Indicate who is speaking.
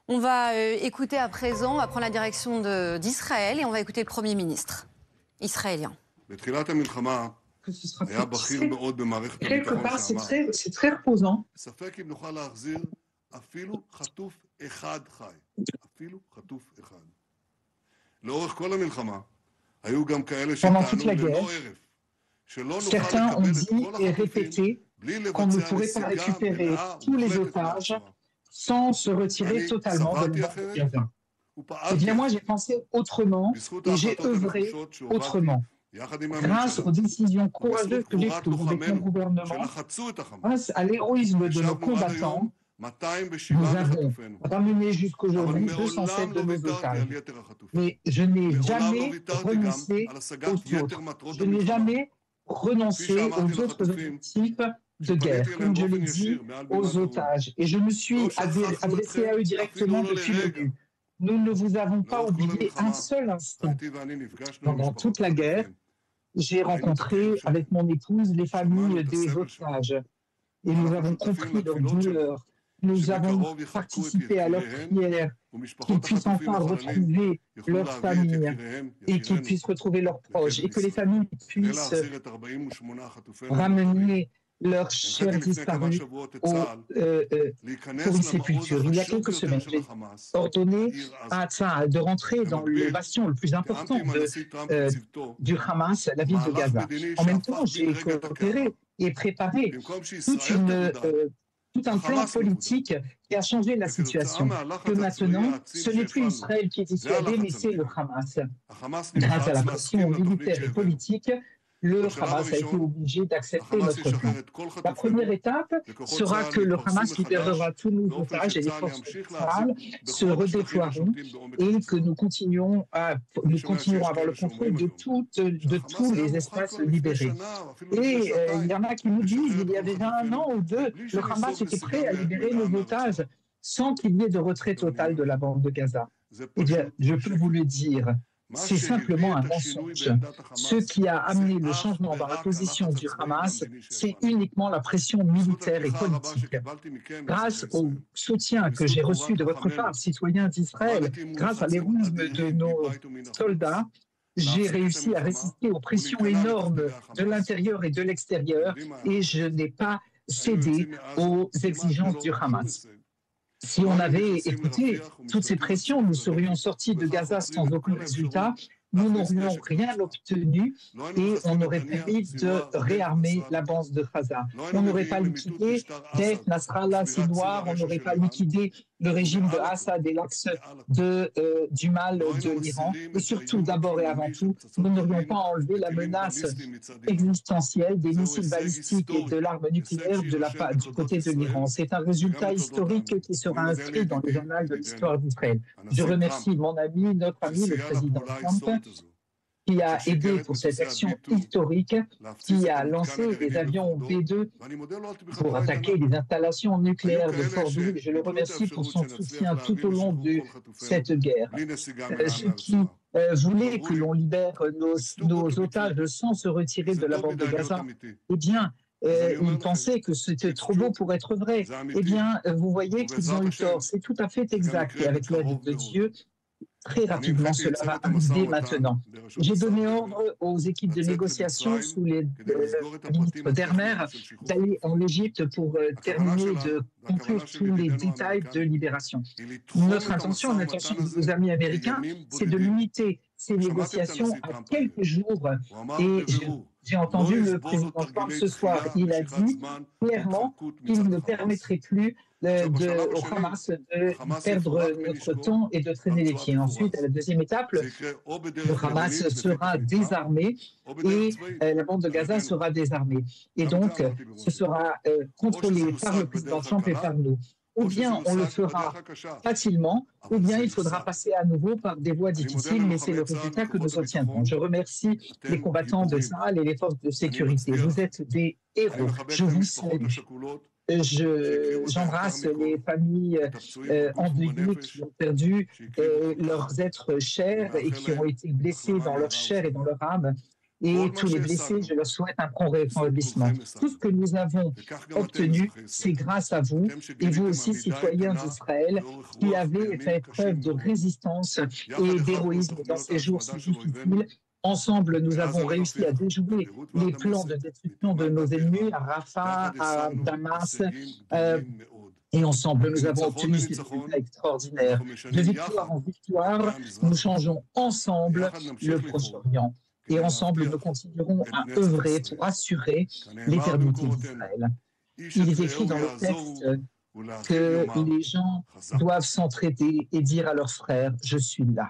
Speaker 1: On va écouter à présent, on va prendre la direction d'Israël et on va écouter le Premier ministre israélien.
Speaker 2: Que ce sera fait. Quelque part, c'est très reposant. Pendant toute la guerre, certains ont dit et répété qu'on ne pourrait pas récupérer tous les otages sans se retirer totalement de la bande de Gaza. Eh bien, moi, j'ai pensé autrement et j'ai œuvré autrement. Grâce aux décisions courageuses que j'ai prises avec mon gouvernement, grâce à l'héroïsme de nos combattants, nous avons ramené jusqu'aujourd'hui 207 de nos otages. Mais je n'ai jamais renoncé aux autres. Je n'ai jamais renoncé aux autres objectifs de guerre, comme je l'ai dit aux otages. Et je me suis adressé à eux directement depuis le début. Nous ne vous avons pas oublié un seul instant. Pendant toute la guerre, j'ai rencontré avec mon épouse les familles des otages et nous avons compris leur douleur. Nous avons participé à leurs prières, qu'ils puissent enfin retrouver leur famille et qu'ils puissent retrouver leurs proches et que les familles puissent ramener leurs chers disparus pour une sépulture. Il y a quelques semaines, j'ai ordonné à Tsahal de rentrer dans le bastion le plus important du Hamas, la ville de Gaza. En même temps, j'ai coopéré et préparé tout un plan politique qui a changé la situation. Que maintenant, ce n'est plus Israël qui est dissuadé, mais c'est le Hamas. Grâce à la pression militaire et politique, le Hamas a été obligé d'accepter notre plan. La première étape sera que le Hamas libérera tous nos otages et les forces centrales se redéploieront et que nous continuerons à avoir le contrôle de tous les espaces libérés. Et il y en a qui nous disent, il y a déjà 1 an ou 2, le Hamas était prêt à libérer nos otages sans qu'il y ait de retrait total de la bande de Gaza. Eh bien, je peux vous le dire, c'est simplement un mensonge. Ce qui a amené le changement dans la position du Hamas, c'est uniquement la pression militaire et politique. Grâce au soutien que j'ai reçu de votre part, citoyens d'Israël, grâce à l'héroïsme de nos soldats, j'ai réussi à résister aux pressions énormes de l'intérieur et de l'extérieur et je n'ai pas cédé aux exigences du Hamas. Si on avait écouté toutes ces pressions, nous serions sortis de Gaza sans aucun résultat, nous n'aurions rien obtenu et on aurait permis de réarmer la bande de Gaza. On n'aurait pas liquidé Daesh, Nasrallah, Sinwar, on n'aurait pas liquidé le régime de Assad et l'axe du mal de l'Iran. Et surtout, d'abord et avant tout, nous n'aurions pas enlevé la menace existentielle des missiles balistiques et de l'arme nucléaire du côté de l'Iran. C'est un résultat historique qui sera inscrit dans les annales de l'histoire d'Israël. Je remercie mon ami, notre ami, le président Trump, qui a aidé pour cette action historique, qui a lancé des avions B-2 pour attaquer les installations nucléaires de Fordow. Je le remercie pour son soutien tout au long de cette guerre. Ceux qui voulaient que l'on libère nos otages sans se retirer de la bande de Gaza, eh bien, ils pensaient que c'était trop beau pour être vrai. Eh bien, vous voyez qu'ils ont eu tort. C'est tout à fait exact. Et avec l'aide de Dieu, très rapidement, cela va arriver maintenant. J'ai donné ordre aux équipes de négociation sous les ministres d'Hermer d'aller en Égypte pour terminer de conclure tous les détails de libération. Notre intention, l'intention de nos amis américains, c'est de limiter ces négociations à quelques jours. Et j'ai entendu le président Trump ce soir. Il a dit clairement qu'il ne permettrait plus au Hamas de perdre notre temps et de traîner les pieds. Ensuite, à la deuxième étape, le Hamas sera désarmé et la bande de Gaza sera désarmée. Et donc, ce sera contrôlé par le président Trump et par nous. Ou bien on le fera facilement, ou bien il faudra passer à nouveau par des voies difficiles, mais c'est le résultat que nous obtiendrons. Je remercie les combattants de Tsahal et les forces de sécurité. Vous êtes des héros. Je vous salue. J'embrasse les familles endeuillées qui ont perdu leurs êtres chers et qui ont été blessés dans leur chair et dans leur âme. Et tous les blessés, je leur souhaite un prompt rétablissement. Tout ce que nous avons obtenu, c'est grâce à vous, et vous aussi, citoyens d'Israël, qui avez fait preuve de résistance et d'héroïsme dans ces jours si difficiles. Ensemble, nous avons réussi à déjouer les plans de destruction de nos ennemis à Rafah, à Damas, et ensemble, nous avons obtenu ces résultats extraordinaires. De victoire en victoire, nous changeons ensemble le Proche-Orient. Et ensemble, nous continuerons à œuvrer pour assurer l'éternité d'Israël. Il est écrit dans le texte que les gens doivent s'entraider et dire à leurs frères, je suis là.